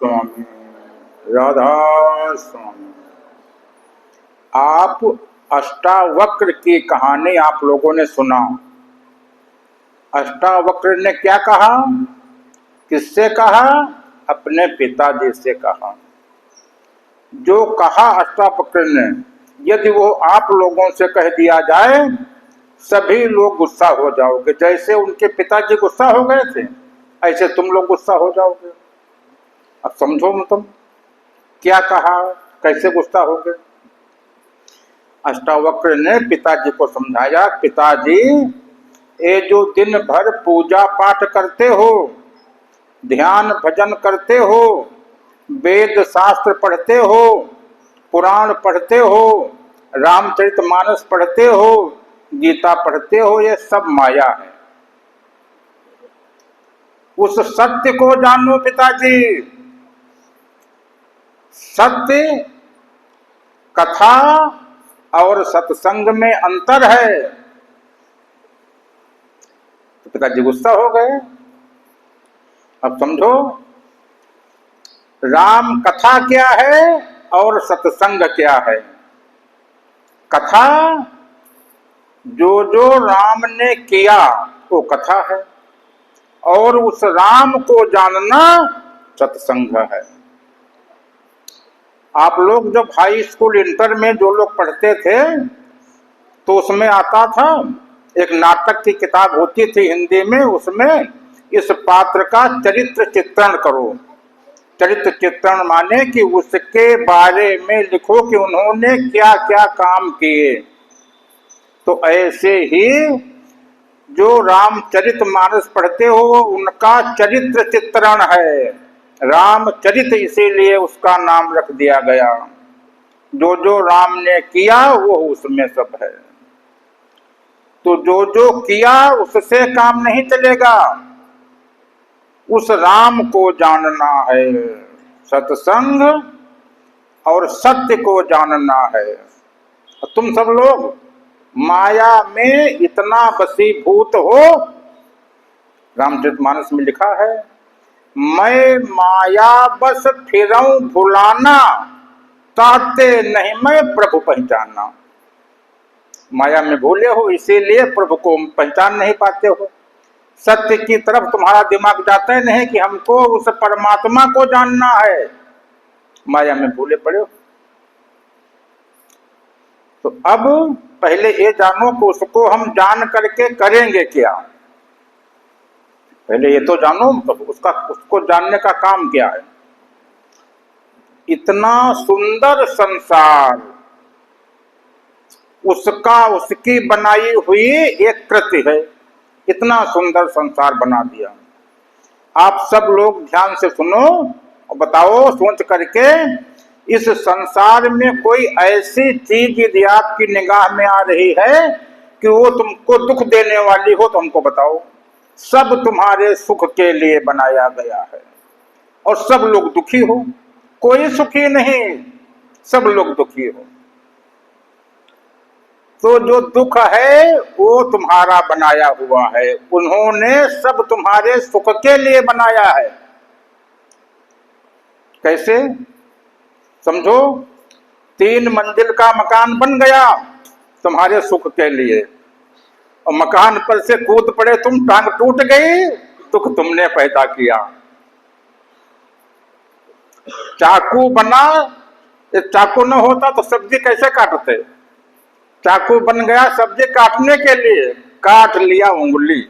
स्वामी राधा स्वामी। आप अष्टावक्र की कहानी आप लोगों ने सुना। अष्टावक्र ने क्या कहा? किससे कहा? अपने पिताजी से कहा। जो कहा अष्टावक्र ने, यदि वो आप लोगों से कह दिया जाए, सभी लोग गुस्सा हो जाओगे। जैसे उनके पिताजी गुस्सा हो गए थे, ऐसे तुम लोग गुस्सा हो जाओगे। अब समझो मतलब क्या कहा, कैसे गुस्सा हो गए। अष्टावक्र ने पिताजी को समझाया, पिताजी ये जो दिन भर पूजा पाठ करते हो, ध्यान भजन करते हो, वेद शास्त्र पढ़ते हो, पुराण पढ़ते हो, रामचरितमानस पढ़ते हो, गीता पढ़ते हो, ये सब माया है। उस सत्य को जानो पिताजी। सत्य, कथा और सत्संग में अंतर है। तो पिताजी गुस्सा हो गए। अब समझो, राम कथा क्या है और सत्संग क्या है। कथा जो जो राम ने किया वो कथा है, और उस राम को जानना सत्संग है। आप लोग जब हाई स्कूल इंटर में जो लोग पढ़ते थे, तो उसमें आता था, एक नाटक की किताब होती थी हिंदी में, उसमें इस पात्र का चरित्र चित्रण करो। चरित्र चित्रण माने कि उसके बारे में लिखो कि उन्होंने क्या क्या काम किए। तो ऐसे ही जो रामचरितमानस पढ़ते हो, उनका चरित्र चित्रण है। रामचरित इसीलिए उसका नाम रख दिया गया। जो जो राम ने किया वो उसमें सब है। तो जो जो किया उससे काम नहीं चलेगा, उस राम को जानना है। सत्संग और सत्य को जानना है। तुम सब लोग माया में इतना वशीभूत हो। रामचरितमानस में लिखा है, मैं माया बस फिरऊं भुलाना, ताते नहीं मैं प्रभु पहचाना। माया में भूले हो, इसीलिए प्रभु को पहचान नहीं पाते हो। सत्य की तरफ तुम्हारा दिमाग जाता ही नहीं कि हमको उस परमात्मा को जानना है। माया में भूले पड़े हो। तो अब पहले ये जानो कि उसको हम जान करके करेंगे क्या। पहले ये तो जानो उसको जानने का काम क्या है। इतना सुंदर संसार, उसकी बनाई हुई एक कृति है। इतना सुंदर संसार बना दिया। आप सब लोग ध्यान से सुनो और बताओ सोच करके, इस संसार में कोई ऐसी चीज यदि आपकी निगाह में आ रही है कि वो तुमको दुख देने वाली हो, तो हमको बताओ। सब तुम्हारे सुख के लिए बनाया गया है, और सब लोग दुखी हो। कोई सुखी नहीं, सब लोग दुखी हो। तो जो दुख है वो तुम्हारा बनाया हुआ है। उन्होंने सब तुम्हारे सुख के लिए बनाया है। कैसे समझो, 3 मंजिल का मकान बन गया तुम्हारे सुख के लिए, और मकान पर से कूद पड़े तुम, टांग टूट गई, दुख तुमने पैदा किया। चाकू बना, चाकू न होता तो सब्जी कैसे काटते। चाकू बन गया सब्जी काटने के लिए, काट लिया उंगली।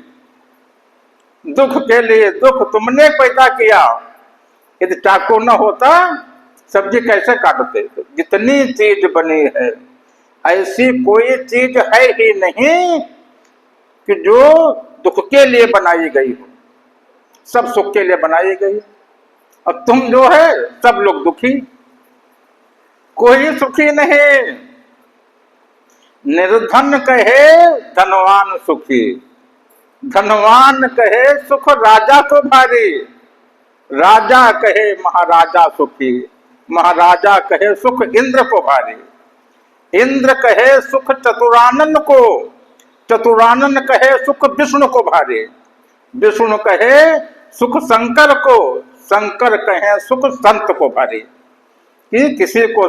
दुख के लिए, दुख तुमने पैदा किया। यदि चाकू न होता सब्जी कैसे काटते। जितनी चीज बनी है, ऐसी कोई चीज है ही नहीं कि जो दुख के लिए बनाई गई हो। सब सुख के लिए बनाई गई। और तुम जो है सब लोग दुखी, कोई सुखी नहीं। निर्धन कहे धनवान सुखी, धनवान कहे सुख राजा को भारी, राजा कहे महाराजा सुखी, महाराजा कहे सुख इंद्र को भारी, इंद्र कहे सुख चतुरानन को, चतुरानन कहे सुख विष्णु को भारी, विष्णु कहे सुख शंकर को, शंकर कहें सुख संत को भरे, कि किसी को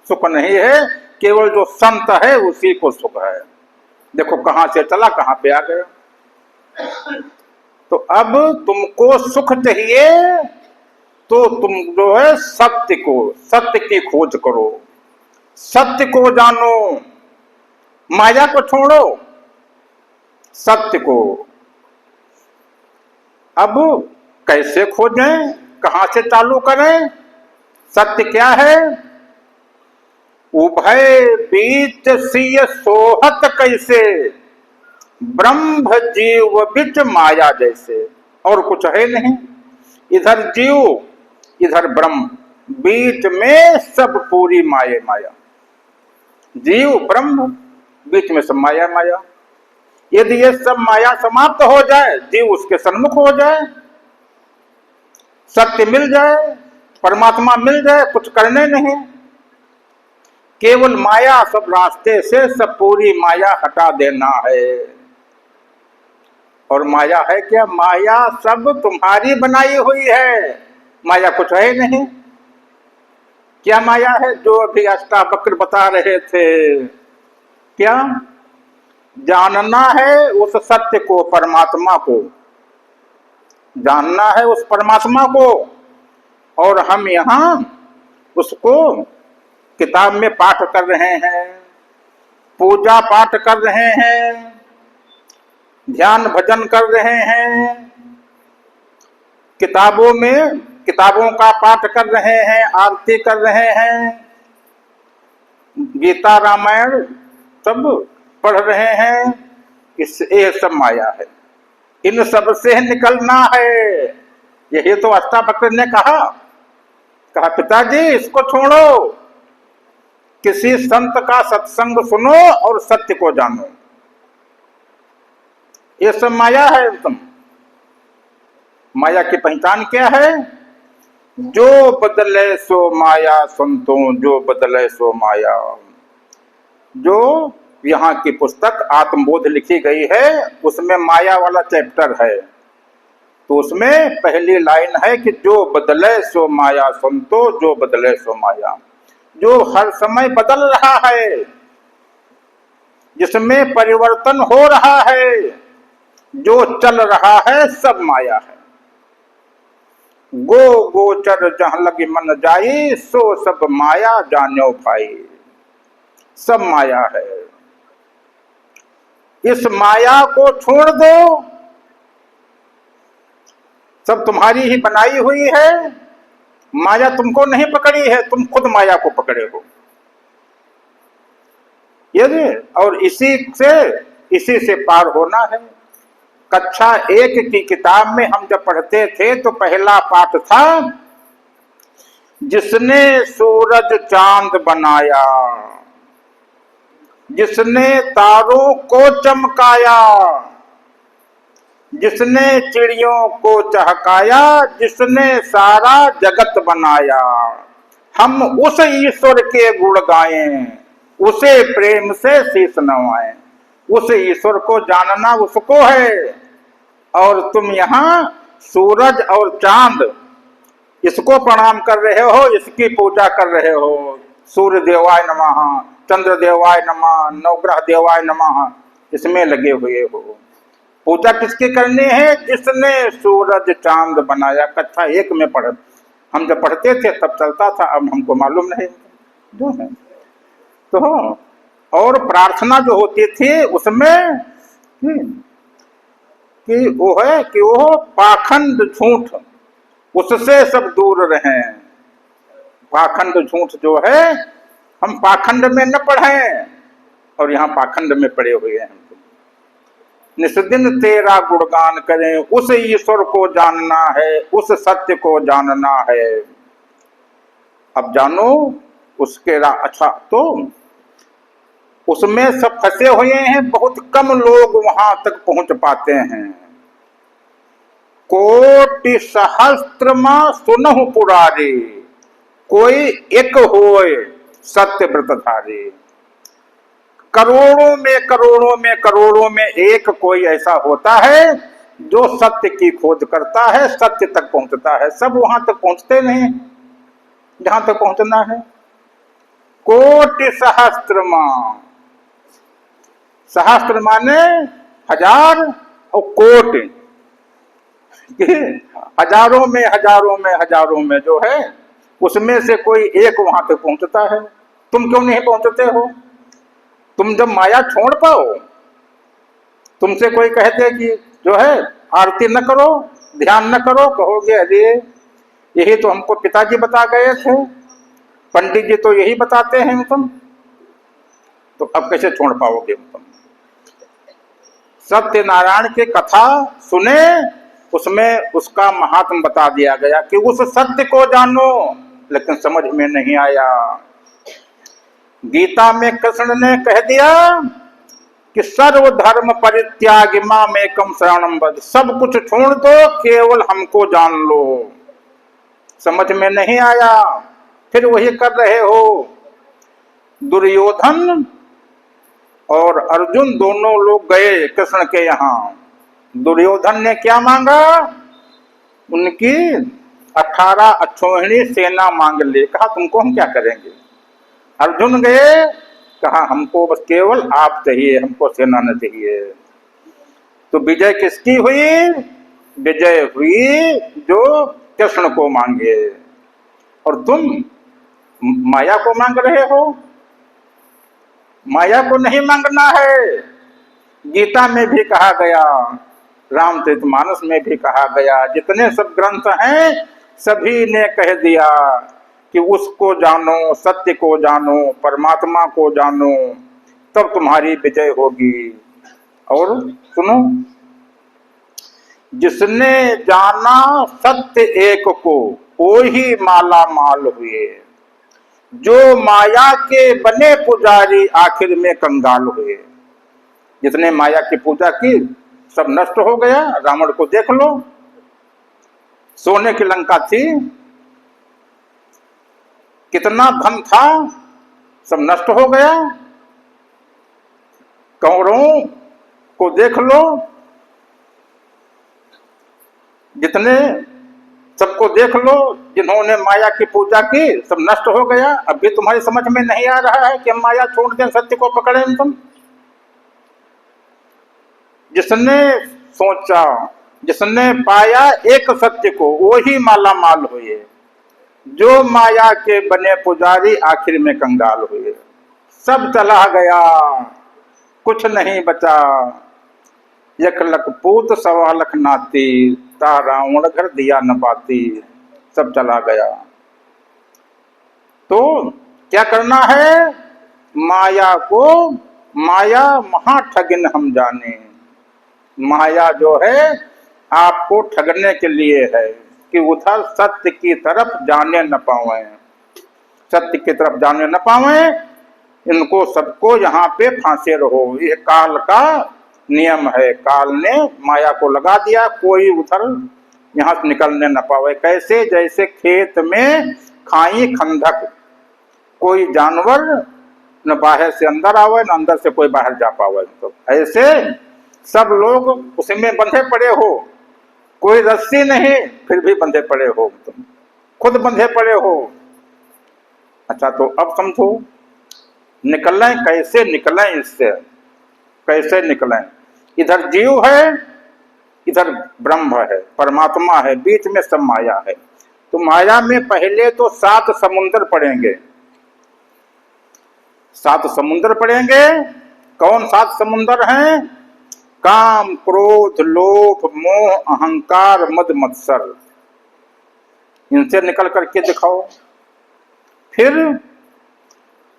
सुख नहीं है, केवल जो संत है उसी को सुख है। देखो कहां से चला कहां पे आ गया। तो अब तुमको सुख चाहिए तो तुम जो है सत्य को, सत्य की खोज करो, सत्य को जानो, माया को छोड़ो, सत्य को। अब कैसे खोजें, कहां से चालू करें? सत्य क्या है? उभय बीच सिय सोहत कैसे, ब्रह्म जीव बिच माया जैसे। और कुछ है नहीं, इधर जीव इधर ब्रह्म, बीच में सब पूरी माया माया। जीव ब्रह्म, बीच में सब माया माया। यदि ये सब माया समाप्त हो जाए, जीव उसके सन्मुख हो जाए, सत्य मिल जाए, परमात्मा मिल जाए, कुछ करने नहीं, केवल माया सब रास्ते से सब पूरी माया हटा देना है। और माया है क्या? माया सब तुम्हारी बनाई हुई है, माया कुछ है नहीं। क्या माया है? जो अभी अष्टावक्र बता रहे थे, क्या जानना है? उस सत्य को, परमात्मा को जानना है, उस परमात्मा को। और हम यहाँ उसको किताब में पाठ कर रहे हैं, पूजा पाठ कर रहे हैं, ध्यान भजन कर रहे हैं, किताबों में किताबों का पाठ कर रहे हैं, आरती कर रहे हैं, गीता रामायण सब पढ़ रहे हैं। ये सब माया है, इन सब से निकलना है। यही तो अष्टावक्र ने कहा पिताजी इसको छोड़ो, किसी संत का सत्संग सुनो और सत्य को जानो। ये सब माया है। तुम माया की पहचान क्या है? जो बदले सो माया संतों, जो बदले सो माया। जो यहाँ की पुस्तक आत्मबोध लिखी गई है, उसमें माया वाला चैप्टर है, तो उसमें पहली लाइन है कि जो बदले सो माया संतो, जो बदले सो माया। जो हर समय बदल रहा है, जिसमें परिवर्तन हो रहा है, जो चल रहा है, सब माया है। गो गोचर जहां लगी मन जाई, सो सब माया जान्यो भाई। सब माया है। इस माया को छोड़ दो, सब तुम्हारी ही बनाई हुई है। माया तुमको नहीं पकड़ी है, तुम खुद माया को पकड़े हो। यदि और इसी से पार होना है। कक्षा 1 की किताब में हम जब पढ़ते थे तो पहला पाठ था, जिसने सूरज चांद बनाया, जिसने तारों को चमकाया, जिसने चिड़ियों को चहकाया, जिसने सारा जगत बनाया, हम उस ईश्वर के गुण गाएं, उसे प्रेम से शीश नवाएं। उस ईश्वर को जानना उसको है। और तुम यहाँ सूरज और चांद, इसको प्रणाम कर रहे हो, इसकी पूजा कर रहे हो। सूर्य देवाय नमः, चंद्र देवाय नमः, नवग्रह देवाय नमः, इसमें लगे हुए हो। पूजा किसकी करनी है? जिसने सूरज चांद बनाया। कक्षा 1 में हम जब पढ़ते थे तब चलता था, अब हमको मालूम नहीं जो है। तो और प्रार्थना जो होती थी उसमें कि वो है कि वो पाखंड झूठ, उससे सब दूर रहें। पाखंड झूठ जो है, हम पाखंड में न पढ़ें, और यहाँ पाखंड में पड़े हुए हैं। निस्दिन तेरा गुणगान करें, उस ईश्वर को जानना है, उस सत्य को जानना है। अब जानो उसके अच्छा, तो उसमें सब फंसे हुए हैं, बहुत कम लोग वहां तक पहुंच पाते हैं। कोटि सहस्त्र मां सुनहु पुरारी, कोई एक होए सत्य व्रतधारी। करोड़ों में एक कोई ऐसा होता है जो सत्य की खोज करता है सत्य तक पहुंचता है। सब वहां तक पहुंचते नहीं जहां तक पहुंचना है। कोटि सहस्त्रमा, सहस्त्र माने हजार और कोटि, हजारों में हजारों में हजारों में जो है उसमें से कोई एक वहां तक पहुंचता है। तुम क्यों नहीं पहुंचते हो? तुम जब माया छोड़ पाओ, तुमसे कोई कहते कि जो है आरती न करो, ध्यान न करो, कहोगे अरे यही तो हमको पिताजी बता गए थे, पंडित जी तो यही बताते हैं तुम, तो अब कैसे छोड़ पाओगे तुम? सत्यनारायण की कथा सुने, उसमें उसका महात्म बता दिया गया कि उस सत्य को जानो, लेकिन समझ में नहीं आया। गीता में कृष्ण ने कह दिया कि सर्व धर्म परित्याग माम एकम शरणम व्रज, सब कुछ छोड़ दो, केवल हमको जान लो। समझ में नहीं आया, फिर वही कर रहे हो। दुर्योधन और अर्जुन दोनों लोग गए कृष्ण के यहाँ। दुर्योधन ने क्या मांगा? उनकी 18 अक्षौहिणी सेना मांग ले, कहा तुमको हम क्या करेंगे। अर्जुन गए, कहा हमको बस केवल आप चाहिए, हमको सेना न चाहिए। तो विजय किसकी हुई? विजय हुई जो कृष्ण को मांगे, और तुम माया को मांग रहे हो। माया को नहीं मांगना है। गीता में भी कहा गया, रामचरितमानस में भी कहा गया, जितने सब ग्रंथ हैं सभी ने कह दिया कि उसको जानो, सत्य को जानो, परमात्मा को जानो, तब तुम्हारी विजय होगी। और सुनो, जिसने जाना सत्य एक को वो ही माला माल हुए, जो माया के बने पुजारी आखिर में कंगाल हुए। जितने माया की पूजा की सब नष्ट हो गया। रावण को देख लो, सोने की लंका थी, कितना धन था, सब नष्ट हो गया। कौरवों को देख लो, जितने सबको देख लो जिन्होंने माया की पूजा की, सब नष्ट हो गया। अभी तुम्हारी समझ में नहीं आ रहा है कि हम माया छोड़ दें, सत्य को पकड़े तुम। जिसने सोचा, जिसने पाया एक सत्य को, वो ही माला माल हुए, जो माया के बने पुजारी आखिर में कंगाल हुए। सब चला गया, कुछ नहीं बचा। 1,00,000 पूत 1,15,00,000 नाती, ता रावण घर दिया न पाती। सब चला गया। तो क्या करना है? माया को, माया महा ठगिन हम जाने। माया जो है आपको ठगने के लिए है कि उधर सत्य की तरफ जाने न पावे, सत्य की तरफ जाने न पावे। इनको सबको यहाँ पे फांसे रहो, ये काल का नियम है। काल ने माया को लगा दिया, कोई उधर यहाँ से निकलने न पावे। कैसे? जैसे खेत में खाई खंडक, कोई जानवर न बाहर से अंदर आवे, न अंदर से कोई बाहर जा पावे। तो ऐसे सब लोग उसमें बंधे पड़े हो, कोई रस्सी नहीं, फिर भी बंधे पड़े हो, तुम खुद बंधे पड़े हो। अच्छा, तो अब समझो निकलें कैसे, निकलें इससे, कैसे निकलें? इधर जीव है, इधर ब्रह्म है, परमात्मा है, बीच में सब माया है। तो माया में पहले तो 7 समुद्र पड़ेंगे, 7 समुद्र पड़ेंगे। कौन 7 समुद्र हैं? काम, क्रोध, लोभ, मोह, अहंकार, मद मत्सर। इनसे निकल करके दिखाओ। फिर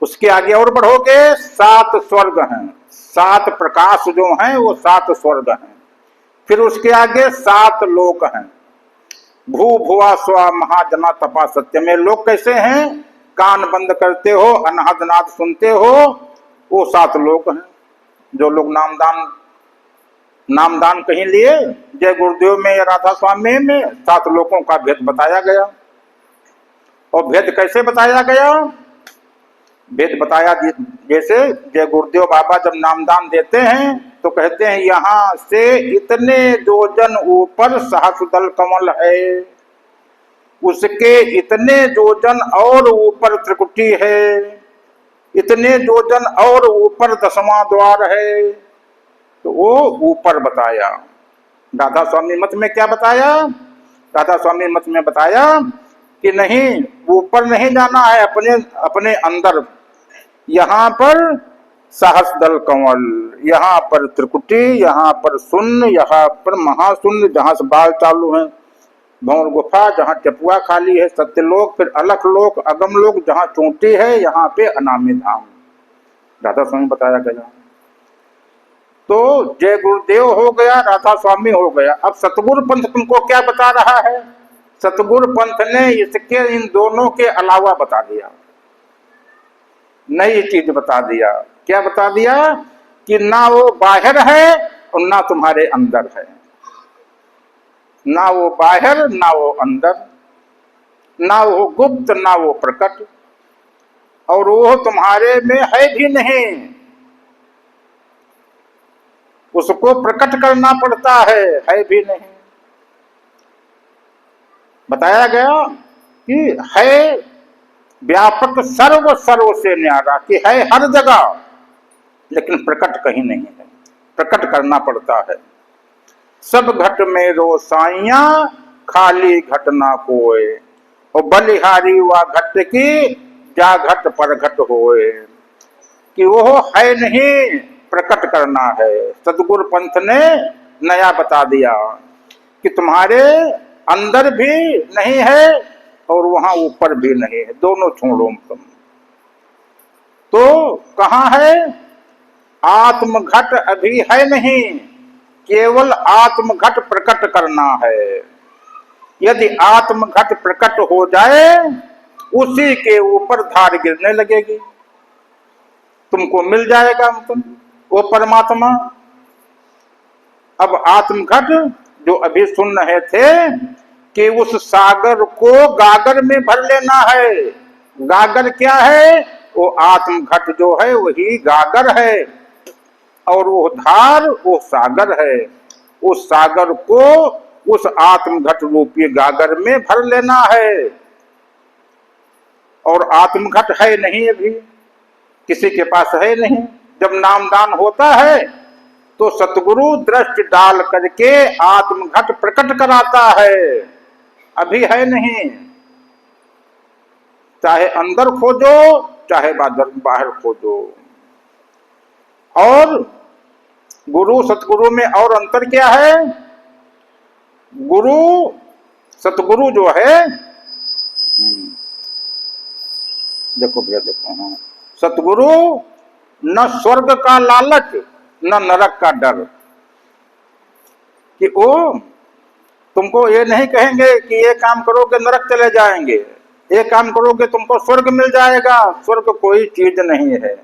उसके आगे और बढ़ोगे, 7 स्वर्ग हैं, 7 प्रकाश जो हैं वो 7 स्वर्ग हैं। फिर उसके आगे 7 लोक हैं। भू भुआ स्वा महाजना तपा सत्य में लोग कैसे हैं? कान बंद करते हो, अनहद नाद सुनते हो, वो 7 लोक हैं। जो लोग नामदान कहीं लिए, जय गुरुदेव में या राधा स्वामी में 7 लोकों का भेद बताया गया। और भेद कैसे बताया गया? भेद बताया जैसे जय गुरुदेव बाबा जब नामदान देते हैं तो कहते हैं यहां से इतने योजन ऊपर सहस्रदल कमल है, उसके इतने योजन और ऊपर त्रिकुटी है, इतने योजन और ऊपर 10वां द्वार है। तो वो ऊपर बताया। राधा स्वामी मत में क्या बताया? राधा स्वामी मत में बताया कि नहीं, ऊपर नहीं जाना है, अपने अपने अंदर। यहां पर सहस्रदल कमल, यहाँ पर त्रिकुटी, यहाँ पर शून्य, यहाँ पर महाशून्य, जहां से बाल चालू हैं, भौर गुफा, जहाँ टपुआ खाली है, सत्यलोक, फिर अलख लोक, अगम लोक, जहाँ चोटी है, यहाँ पे अनामी धाम। राधा स्वामी बताया गया। तो जय गुरुदेव हो गया, राधा स्वामी हो गया। अब सतगुरु पंथ तुमको क्या बता रहा है? सतगुरु पंथ ने इसके इन दोनों के अलावा बता दिया, नई चीज बता दिया। क्या बता दिया? कि ना वो बाहर है और ना तुम्हारे अंदर है, ना वो बाहर ना वो अंदर, ना वो गुप्त ना वो प्रकट, और वो तुम्हारे में है भी नहीं, उसको प्रकट करना पड़ता है भी नहीं। बताया गया कि है व्यापक, सर्व सर्व से न्यारा, कि है हर जगह, लेकिन प्रकट कहीं नहीं है, प्रकट करना पड़ता है। सब घट में रोसाइया, खाली घट ना कोय, और बलिहारी व घट की, जा घट पर घट होए। कि वो है नहीं, प्रकट करना है। सतगुरु पंथ ने नया बता दिया कि तुम्हारे अंदर भी नहीं है और वहां ऊपर भी नहीं है, दोनों छोड़ो तुम। तो कहाँ है? आत्मघट अभी है नहीं, केवल आत्मघट प्रकट करना है। यदि आत्मघट प्रकट हो जाए, उसी के ऊपर धार गिरने लगेगी, तुमको मिल जाएगा तुम वो परमात्मा। अब आत्मघट जो अभी सुन रहे थे कि उस सागर को गागर में भर लेना है। गागर क्या है? वो आत्मघट जो है वही गागर है, और वो धार वो सागर है। उस सागर को उस आत्मघट रूपी गागर में भर लेना है। और आत्मघट है नहीं, अभी किसी के पास है नहीं। जब नामदान होता है तो सतगुरु दृष्टि डाल करके आत्मघट प्रकट कराता है, अभी है नहीं। चाहे अंदर खोजो चाहे बाहर खोजो। और गुरु सतगुरु में और अंतर क्या है? गुरु सतगुरु जो है, देखो भैया देखो, हाँ, सतगुरु न स्वर्ग का लालच न नरक का डर। कि वो तुमको ये नहीं कहेंगे कि ये काम करोगे नरक चले जाएंगे, ये काम करोगे तुमको स्वर्ग मिल जाएगा। स्वर्ग कोई चीज नहीं है।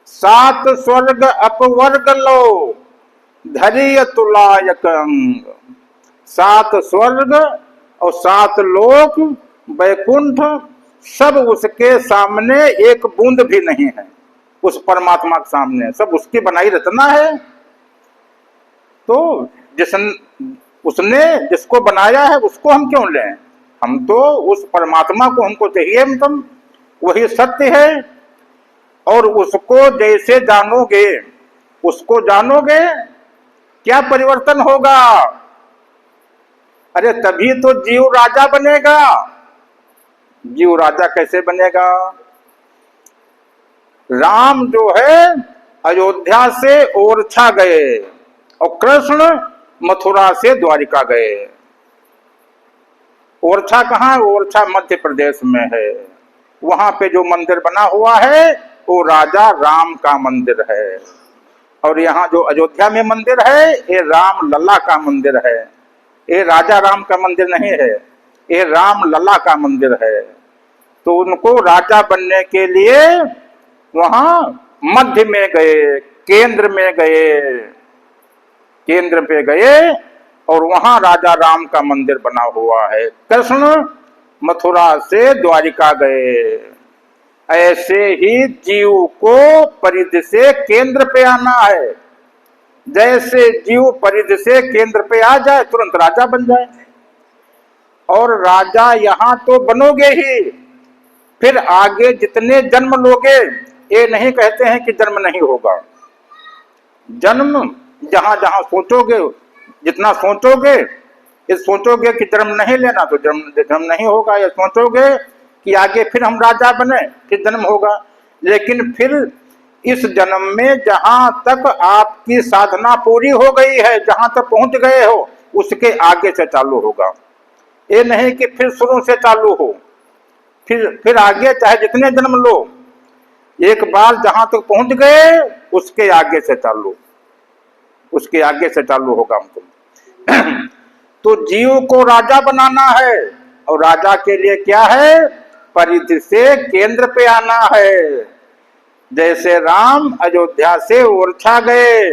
7 स्वर्ग अपवर्ग लो, धैर्य तुलायक अंग। 7 स्वर्ग और 7 लोक, वैकुंठ, सब उसके सामने एक बूंद भी नहीं है। उस परमात्मा के सामने सब उसकी बनाई रचना है। तो उसने जिसको बनाया है उसको हम क्यों लें? हम तो उस परमात्मा को हमको चाहिए, तुम वही सत्य है। और उसको जैसे जानोगे, उसको जानोगे, क्या परिवर्तन होगा? अरे तभी तो जीव राजा बनेगा। जीव राजा कैसे बनेगा? राम जो है अयोध्या से ओरछा गए और कृष्ण मथुरा से द्वारिका गए। ओरछा कहाँ? ओरछा मध्य प्रदेश में है। वहां पे जो मंदिर बना हुआ है वो राजा राम का मंदिर है। और यहाँ जो अयोध्या में मंदिर है ये राम लला का मंदिर है। ये राजा राम का मंदिर नहीं है, ये राम लला का मंदिर है। तो उनको राजा बनने के लिए वहां मध्य में गए, केंद्र में गए, केंद्र पे गए और वहां राजा राम का मंदिर बना हुआ है। कृष्ण मथुरा से द्वारिका गए। ऐसे ही जीव को परिधि से केंद्र पे आना है। जैसे जीव परिधि से केंद्र पे आ जाए तुरंत राजा बन जाए। और राजा यहां तो बनोगे ही, फिर आगे जितने जन्म लोगे, ये नहीं कहते हैं कि जन्म नहीं होगा। जन्म जहां जहां सोचोगे, जितना सोचोगे, ये सोचोगे कि जन्म नहीं लेना तो जन्म नहीं होगा, या सोचोगे कि आगे फिर हम राजा बने फिर जन्म होगा। लेकिन फिर इस जन्म में जहां तक आपकी साधना पूरी हो गई है, जहां तक पहुंच गए हो, उसके आगे से चालू होगा। ये नहीं कि फिर शुरू से चालू हो, फिर आगे चाहे जितने जन्म लो, एक बार जहां तक पहुंच गए उसके आगे से चालू, उसके आगे से चालू होगा हमको। तो जीव को राजा बनाना है, और राजा के लिए क्या है, परिधि से केंद्र पे आना है। जैसे राम अयोध्या से ओरछा गए,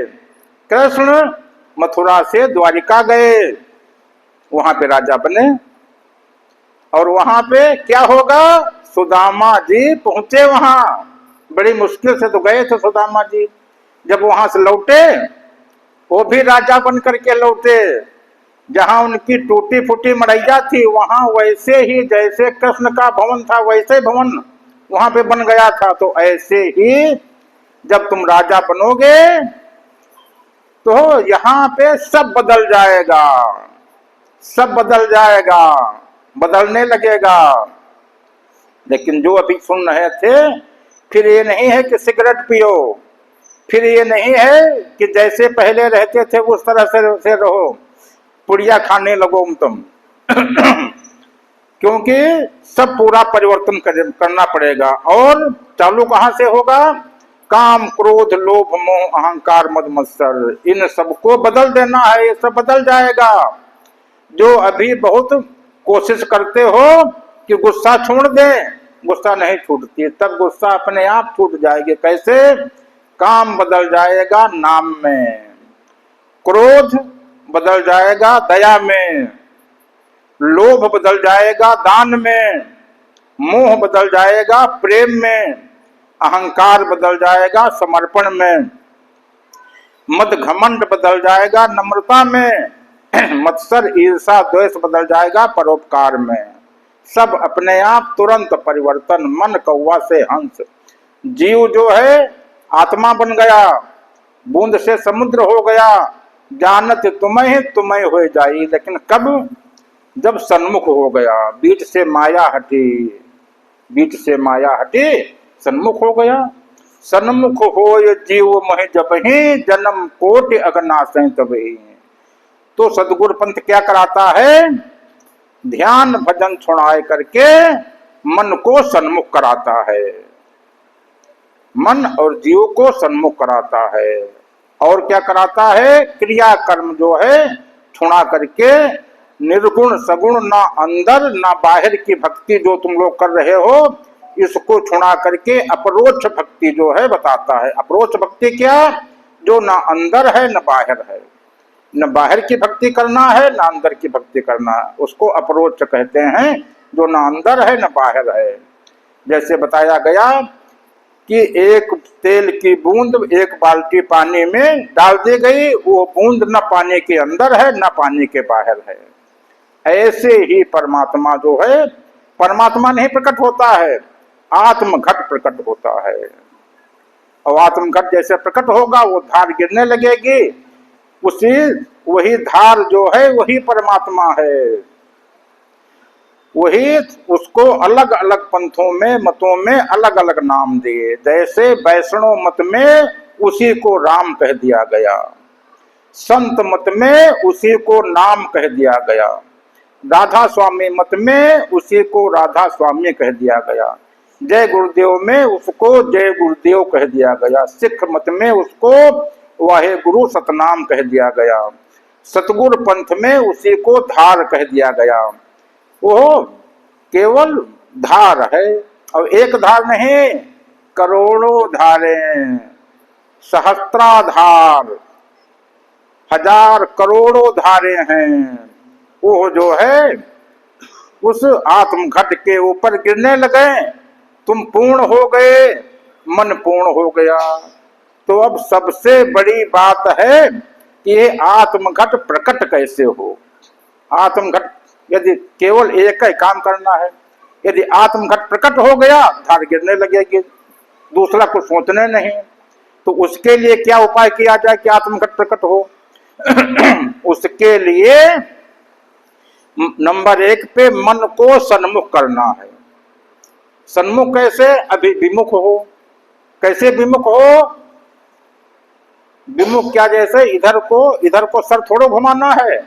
कृष्ण मथुरा से द्वारिका गए, वहां पे राजा बने। और वहां पे क्या होगा, सुदामा जी पहुंचे वहां, बड़ी मुश्किल से तो गए थे सुदामा जी, जब वहां से लौटे वो भी राजा बन करके लौटे। जहां उनकी टूटी फूटी मड़ैया थी, वहां वैसे ही जैसे कृष्ण का भवन था वैसे भवन वहां पे बन गया था। तो ऐसे ही जब तुम राजा बनोगे तो यहाँ पे सब बदल जाएगा, सब बदल जाएगा, बदलने लगेगा। लेकिन जो अभी सुन रहे थे, फिर ये नहीं है कि सिगरेट पियो, फिर ये नहीं है कि जैसे पहले रहते थे उस तरह से रहो, पुड़िया खाने लगो तुम। क्योंकि सब पूरा परिवर्तन करना पड़ेगा। और चालू कहां से होगा, काम क्रोध लोभ मोह अहंकार मद मत्सर, इन सबको बदल देना है, ये सब बदल जाएगा। जो अभी बहुत कोशिश करते हो कि गुस्सा छोड़ दें, गुस्सा नहीं छूटती, तब गुस्सा अपने आप छूट जाएगी। कैसे, काम बदल जाएगा नाम में, क्रोध बदल जाएगा दया में, लोभ बदल जाएगा दान में, मोह बदल जाएगा प्रेम में, अहंकार बदल जाएगा समर्पण में, मद घमंड बदल जाएगा नम्रता में, मत्सर ईर्षा द्वेष बदल जाएगा परोपकार में। सब अपने आप तुरंत परिवर्तन, मन कौवा से हंस। जीव जो है आत्मा बन गया, बूंद से समुद्र हो गया, जानत तुम्हें हो जाई। लेकिन कब, जब सन्मुख हो गया, बीच से माया हटी, बीच से माया हटी, सन्मुख हो गया। सन्मुख हो जीव मह जब ही, जन्म कोटि अगनाशय तब ही। तो सदगुरु पंथ क्या कराता है, ध्यान भजन छुड़ाए करके मन को सन्मुख कराता है, मन और जीव को सन्मुख कराता है। और क्या कराता है, क्रिया कर्म जो है छुड़ा करके, निर्गुण सगुण, ना अंदर ना बाहर की भक्ति जो तुम लोग कर रहे हो, इसको छुड़ा करके अपरोक्ष भक्ति जो है बताता है। अपरोक्ष भक्ति क्या, जो ना अंदर है ना बाहर है, न बाहर की भक्ति करना है ना अंदर की भक्ति करना है, उसको अपरोक्ष कहते हैं। जो ना अंदर है ना बाहर है। जैसे बताया गया कि एक तेल की बूंद एक बाल्टी पानी में डाल दी गई, वो बूंद न पानी के अंदर है न पानी के बाहर है। ऐसे ही परमात्मा जो है, परमात्मा नहीं प्रकट होता है, आत्मघट प्रकट होता है। और आत्मघट जैसे प्रकट होगा, वो धार गिरने लगेगी, वही धार जो है वही परमात्मा है। वही, उसको अलग अलग पंथों में मतों में अलग अलग नाम दिए। जैसे वैष्णव मत में उसी को राम कह दिया गया, संत मत में उसी को नाम कह दिया गया, राधा स्वामी मत में उसी को राधा स्वामी कह दिया गया, जय गुरुदेव में उसको जय गुरुदेव कह दिया गया, सिख मत में उसको वाहे गुरु सतनाम कह दिया गया, सतगुरु पंथ में उसी को धार कह दिया गया। वो केवल धार है, और एक धार नहीं, करोड़ों धारें, सहस्त्राधार, हजार करोड़ों धारें हैं। वो जो है उस आत्मघट के ऊपर गिरने लगे, तुम पूर्ण हो गए, मन पूर्ण हो गया, तो अब सबसे बड़ी बात है कि ये आत्मघट प्रकट कैसे हो। आत्मघट यदि केवल एक ही काम करना है, यदि आत्मघट प्रकट हो गया धार गिरने लगेगी, दूसरा कुछ सोचने नहीं। तो उसके लिए क्या उपाय किया जाए कि आत्मघट प्रकट हो? उसके लिए नंबर 1 पे मन को सन्मुख करना है। सन्मुख कैसे? अभी विमुख हो। कैसे विमुख हो? विमुख क्या? जैसे इधर को सर थोड़ो घुमाना है,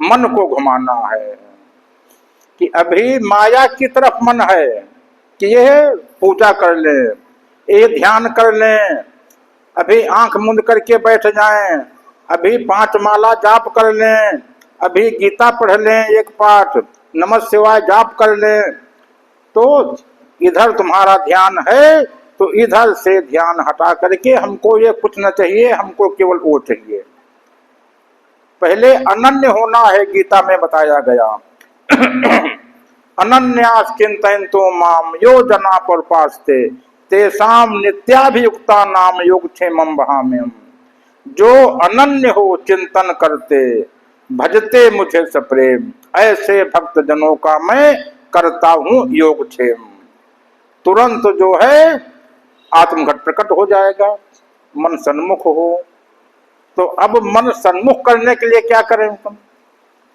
मन को घुमाना है कि अभी माया की तरफ मन है कि यह पूजा कर ले, ये ध्यान कर ले, अभी आंख मूंद करके बैठ जाएं, अभी 5 माला जाप कर लें, अभी गीता पढ़ लें, एक पाठ नमः शिवाय जाप कर लें। तो इधर तुम्हारा ध्यान है तो इधर से ध्यान हटा करके हमको ये कुछ न चाहिए, हमको केवल वो चाहिए। पहले अनन्य होना है, गीता में बताया गया। अनन्यास चिंतयन्तो माम यो जना परपास्ते तेषाम नित्याभियुक्ता नाम योगक्षेमं वहाम्यहम्। जो अनन्य हो, चिंतन करते, भजते मुझे सप्रेम, ऐसे भक्त जनों का मैं करता हूं योगक्षेम। तुरंत जो है आत्मघट प्रकट हो जाएगा, मन सन्मुख हो। तो अब मन सन्मुख करने के लिए क्या करें तुम?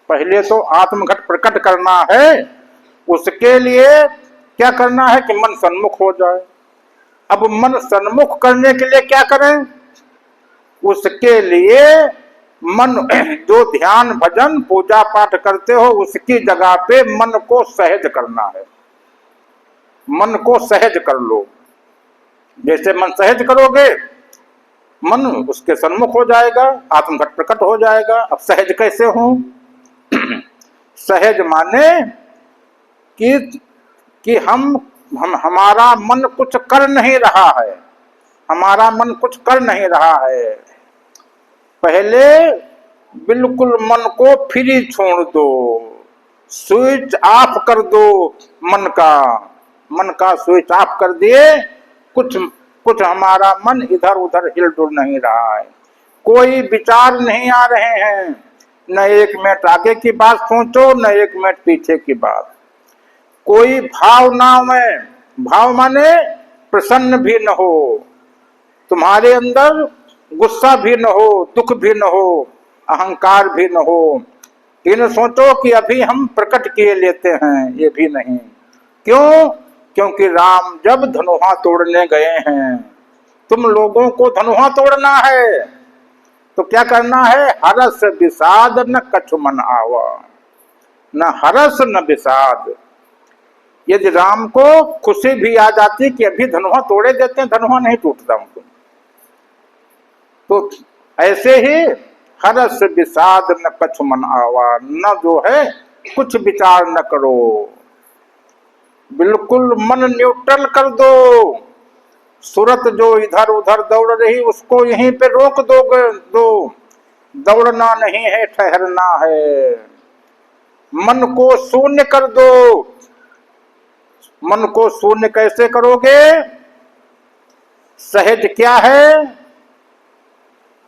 पहले तो आत्मघट प्रकट करना है, उसके लिए क्या करना है कि मन सन्मुख हो जाए। अब मन सन्मुख करने के लिए क्या करें? उसके लिए मन जो ध्यान भजन पूजा पाठ करते हो उसकी जगह पे मन को सहज करना है। मन को सहज कर लो। जैसे मन सहज करोगे मन उसके सन्मुख हो जाएगा, आत्मघट प्रकट हो जाएगा। अब सहज कैसे हो? सहज माने कि हमारा मन कुछ कर नहीं रहा है, हमारा मन कुछ कर नहीं रहा है। पहले बिल्कुल मन को फ्री छोड़ दो, स्विच ऑफ कर दो। मन का स्विच ऑफ कर दिए, कुछ हमारा मन इधर उधर हिल डुल नहीं रहा है, कोई विचार नहीं आ रहे हैं। न 1 मिनट आगे की बात सोचो, न 1 मिनट पीछे की बात। कोई भाव ना में, भाव माने प्रसन्न भी न हो, तुम्हारे अंदर गुस्सा भी न हो, दुख भी न हो, अहंकार भी न हो। ये न सोचो कि अभी हम प्रकट किए लेते हैं, ये भी नहीं। क्यों? क्योंकि राम जब धनुहा तोड़ने गए हैं, तुम लोगों को धनुहा तोड़ना है तो क्या करना है? हरस विषाद न कछु मन आवा, न हरस न विषाद। यदि राम को खुशी भी आ जाती कि अभी धनुहा तोड़े देते हैं, धनुहा नहीं टूटता उनको। तो ऐसे ही हरस विषाद न कछु मन आवा, न जो है कुछ विचार न करो, बिल्कुल मन न्यूट्रल कर दो। सूरत जो इधर उधर दौड़ रही उसको यहीं पे रोक दो। दौड़ना नहीं है, ठहरना है। मन को शून्य कर दो। मन को शून्य कैसे करोगे? सहज क्या है?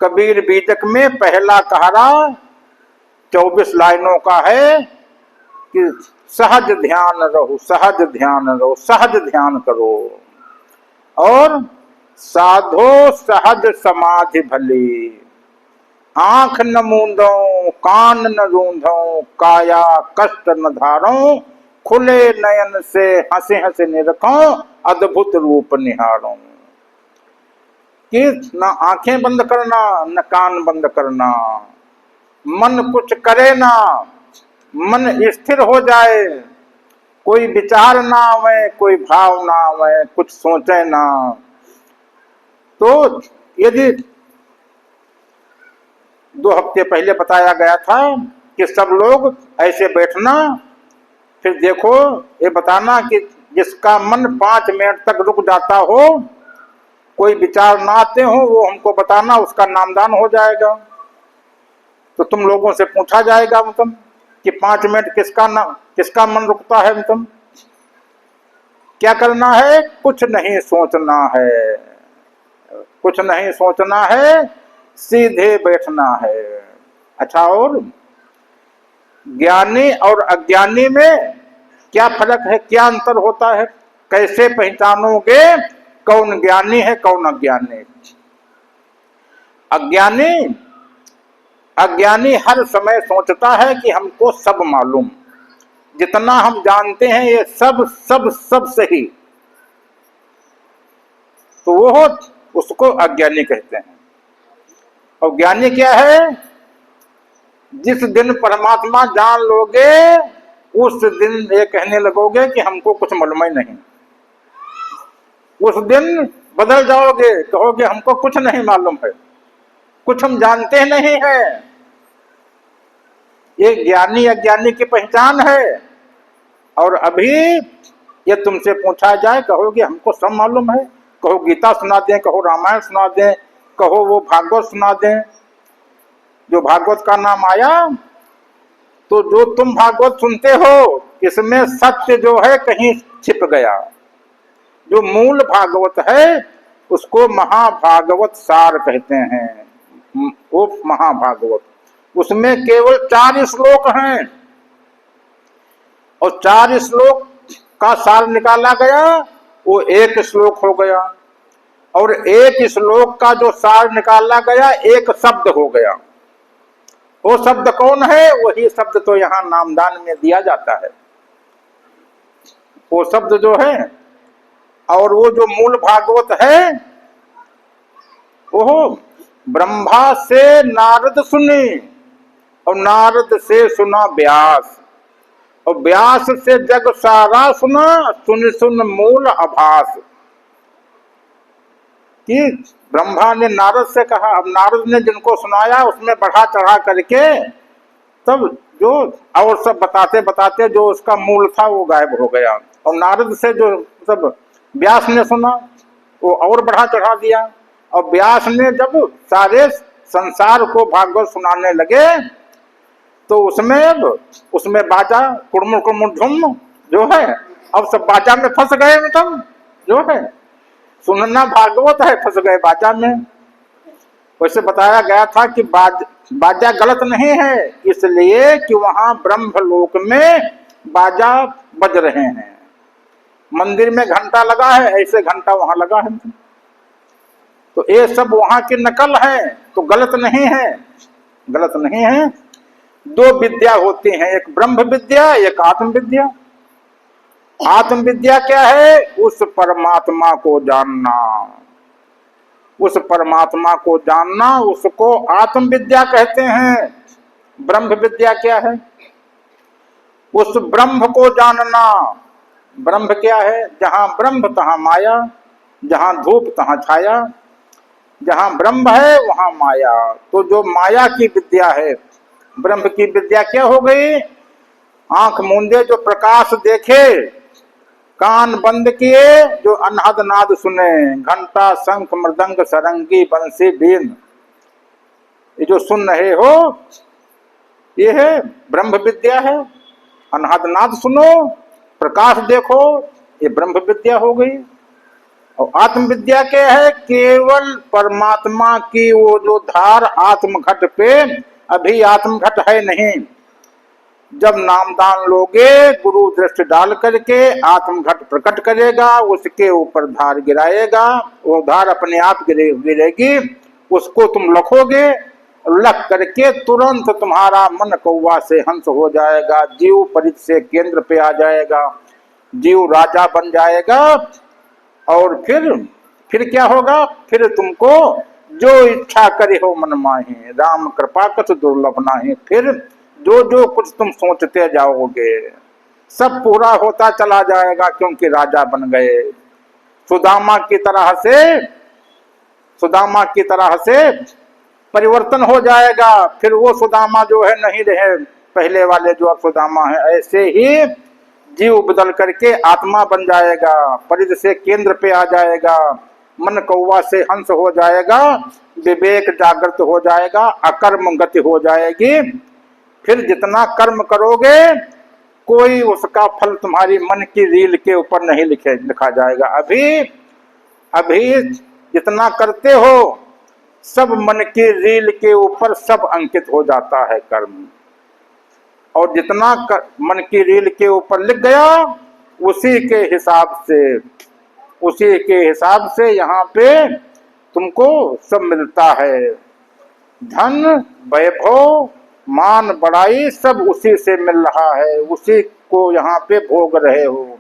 कबीर बीजक में पहला कहरा 24 लाइनों का है कि सहज ध्यान रहो, सहज ध्यान रहो, सहज ध्यान करो। और साधो सहज समाधि भली, आंख न मूंदो, कान न रूंधो, काया कष्ट न धारो, खुले नयन से हंसे हंसे निरखो, अद्भुत रूप निहारो। कि न आंखें बंद करना, न कान बंद करना, मन कुछ करे ना, मन स्थिर हो जाए, कोई विचार ना आवे, कोई भाव ना आवे, कुछ सोचे ना। तो यदि 2 हफ्ते पहले बताया गया था कि सब लोग ऐसे बैठना, फिर देखो ये बताना कि जिसका मन 5 मिनट तक रुक जाता हो, कोई विचार ना आते हो, वो हमको बताना, उसका नामदान हो जाएगा। तो तुम लोगों से पूछा जाएगा मतलब कि 5 मिनट किसका मन रुकता है। मतलब क्या करना है? कुछ नहीं सोचना है, कुछ नहीं सोचना है, सीधे बैठना है। अच्छा, और ज्ञानी और अज्ञानी में क्या फर्क है, क्या अंतर होता है? कैसे पहचानोगे कौन ज्ञानी है कौन अज्ञानी? अज्ञानी हर समय सोचता है कि हमको सब मालूम, जितना हम जानते हैं ये सब सब सब सही, तो वो उसको अज्ञानी कहते हैं। और ज्ञानी क्या है? जिस दिन परमात्मा जान लोगे उस दिन ये कहने लगोगे कि हमको कुछ मालूम ही नहीं। उस दिन बदल जाओगे, कहोगे हमको कुछ नहीं मालूम है, कुछ हम जानते नहीं है। ये ज्ञानी अज्ञानी की पहचान है। और अभी ये तुमसे पूछा जाए, कहोगे हमको सब मालूम है, कहो गीता सुना दें, कहो रामायण सुना दें, कहो वो भागवत सुना दें, जो भागवत का नाम आया, तो जो तुम भागवत सुनते हो इसमें सत्य जो है कहीं छिप गया। जो मूल भागवत है उसको महाभागवत सार कहते हैं, वो महाभागवत। उसमें केवल 4 श्लोक हैं और 4 श्लोक का सार निकाला गया, वो 1 श्लोक हो गया। और 1 श्लोक का जो सार निकाला गया 1 शब्द हो गया। वो शब्द कौन है? वही शब्द तो यहाँ नामदान में दिया जाता है, वो शब्द जो है। और वो जो मूल भागवत है वो ब्रह्मा से नारद सुने और नारद से सुना व्यास और व्यास से जग सारा सुना, सुन सुन मूल आभास। कि ब्रह्मा ने नारद से कहा, अब नारद ने जिनको सुनाया उसमें बढ़ा चढ़ा करके तब जो और सब बताते बताते जो उसका मूल था वो गायब हो गया। और नारद से जो सब व्यास ने सुना वो और बढ़ा चढ़ा दिया। और व्यास ने जब सारे संसार को भागवत सुनाने लगे तो उसमें बाजा कुड़मुड़ कुड़मुड़ धुम जो है, अब सब बाजा में फंस गए। मतलब जो है सुनना भागवत है, फंस गए बाजा में। वैसे बताया गया था कि बाजा गलत नहीं है, इसलिए कि वहां ब्रह्मलोक में बाजा बज रहे हैं। मंदिर में घंटा लगा है, ऐसे घंटा वहां लगा है, तो ये सब वहां की नकल है, तो गलत नहीं है, गलत नहीं है। 2 विद्या होती हैं, एक ब्रह्म विद्या एक आत्म विद्या। आत्म विद्या क्या है? उस परमात्मा को जानना, उस परमात्मा को जानना, उसको आत्म विद्या कहते हैं। ब्रह्म विद्या क्या है? उस ब्रह्म को जानना। ब्रह्म क्या है? जहां ब्रह्म तहां माया, जहां धूप तहां छाया, जहां ब्रह्म है वहां माया। तो जो माया की विद्या है, ब्रह्म की विद्या क्या हो गई? आंख मूंदे जो प्रकाश देखे, कान बंद किए जो अनहद नाद सुने, घंटा शंख मृदंग सरंगी बंसी बीन, ये जो सुन रहे हो ये है ब्रह्म विद्या है। अनहद नाद सुनो, प्रकाश देखो, ये ब्रह्म विद्या हो गई। और आत्म विद्या क्या है? केवल परमात्मा की वो जो धार आत्मघट पे, अभी आत्मघट है नहीं। जब नामदान लोगे गुरु दृष्टि डाल करके आत्मघट प्रकट करेगा, उसके ऊपर धार गिराएगा, वो धार अपने आप गिरेगी, उसको तुम लखोगे, लख करके तुरंत तुम्हारा मन कौवा से हंस हो जाएगा, जीव परित से केंद्र पे आ जाएगा, जीव राजा बन जाएगा। और फिर क्या होगा? फिर तुमको जो इच्छा करे हो मन माही, राम कृपा कछ दुर्लभ नाही। फिर जो जो कुछ तुम सोचते जाओगे सब पूरा होता चला जाएगा, क्योंकि राजा बन गए। सुदामा की तरह से परिवर्तन हो जाएगा। फिर वो सुदामा जो है नहीं रहे, पहले वाले जो सुदामा है। ऐसे ही जीव बदल करके आत्मा बन जाएगा, परिध से केंद्र पे आ जाएगा, मन कौवा से हंस हो जाएगा, विवेक जागृत हो जाएगा, अकर्म गति हो जाएगी। फिर जितना कर्म करोगे कोई उसका फल तुम्हारी मन की रील के ऊपर नहीं लिखा जाएगा। अभी जितना करते हो सब मन की रील के ऊपर सब अंकित हो जाता है कर्म, और जितना मन की रील के ऊपर लिख गया उसी के हिसाब से यहाँ पे तुमको सब मिलता है। धन वैभव मान बड़ाई सब उसी से मिल रहा है, उसी को यहाँ पे भोग रहे हो।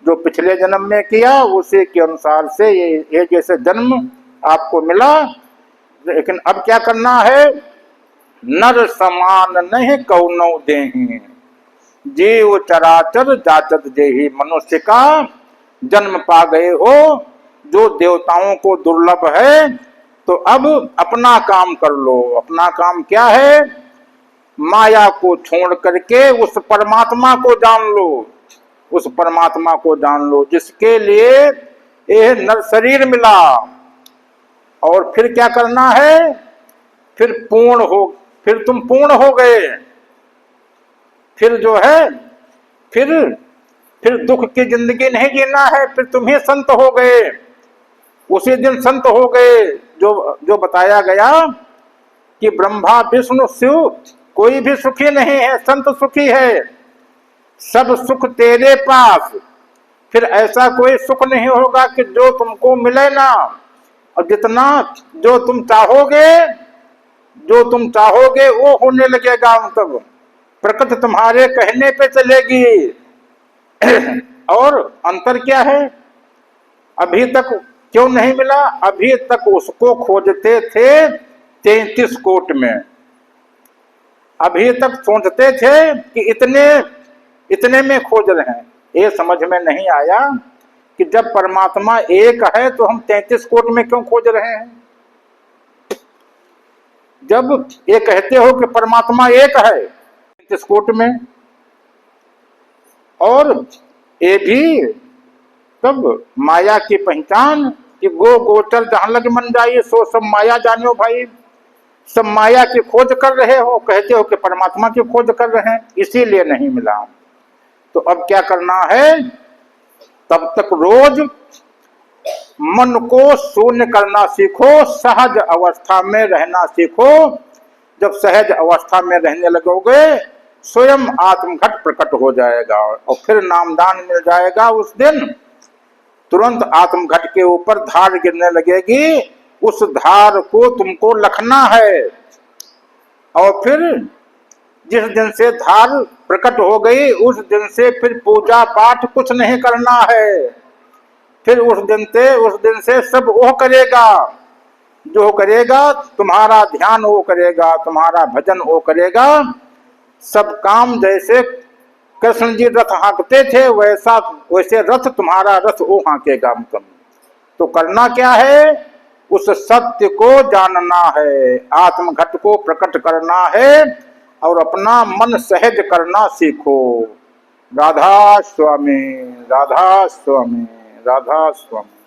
जो पिछले जन्म में किया उसी के अनुसार से ये जैसे जन्म आपको मिला। लेकिन अब क्या करना है? नर समान नहीं कौनो देहि, जीव चराचर जाचत जेहि। मनुष्य का जन्म पा गए हो जो देवताओं को दुर्लभ है, तो अब अपना काम कर लो। अपना काम क्या है? माया को छोड़ करके उस परमात्मा को जान लो, उस परमात्मा को जान लो जिसके लिए यह नर शरीर मिला। और फिर क्या करना है? फिर तुम पूर्ण हो गए। फिर जो है फिर दुख की जिंदगी नहीं जीना है, फिर तुम्हें संत हो गए। उसी दिन संत हो गए जो बताया गया कि ब्रह्मा विष्णु शिव कोई भी सुखी नहीं है, संत सुखी है। सब सुख तेरे पास, फिर ऐसा कोई सुख नहीं होगा कि जो तुमको मिले ना। और जितना जो तुम चाहोगे वो होने लगेगा। मतलब प्रकृति तुम्हारे कहने पे चलेगी। और अंतर क्या है? अभी तक क्यों नहीं मिला? अभी तक उसको खोजते थे 33 कोट में। अभी तक सोचते थे कि इतने में खोज रहे हैं। ये समझ में नहीं आया कि जब परमात्मा एक है तो हम 33 कोट में क्यों खोज रहे हैं। जब ये कहते हो कि परमात्मा एक है 33 कोट में, और ये भी तब माया की पहचान कि गोचर जहां लग मन जाइए सो सब माया जानियो भाई। सब माया की खोज कर रहे हो, कहते हो कि परमात्मा की खोज कर रहे हैं, इसीलिए नहीं मिला। तो अब क्या करना है? तब तक रोज मन को शून्य करना सीखो, सहज अवस्था में रहना सीखो। जब सहज अवस्था में रहने लगोगे स्वयं आत्मघट प्रकट हो जाएगा, और फिर नामदान मिल जाएगा। उस दिन तुरंत आत्मघट के ऊपर धार गिरने लगेगी। उस धार को तुमको लखना है, और फिर जिस दिन से धार प्रकट हो गई उस दिन से फिर पूजा पाठ कुछ नहीं करना है। फिर उस दिन से सब वो करेगा जो करेगा, तुम्हारा ध्यान वो करेगा, तुम्हारा भजन वो करेगा। सब काम जैसे कृष्ण जी रथ हाँकते थे वैसे रथ तुम्हारा रथ वो हाँकेगा। तो करना क्या है? उस सत्य को जानना है, आत्मघट को प्रकट करना है, और अपना मन सहज करना सीखो। राधा स्वामी, राधा स्वामी, राधा स्वामी।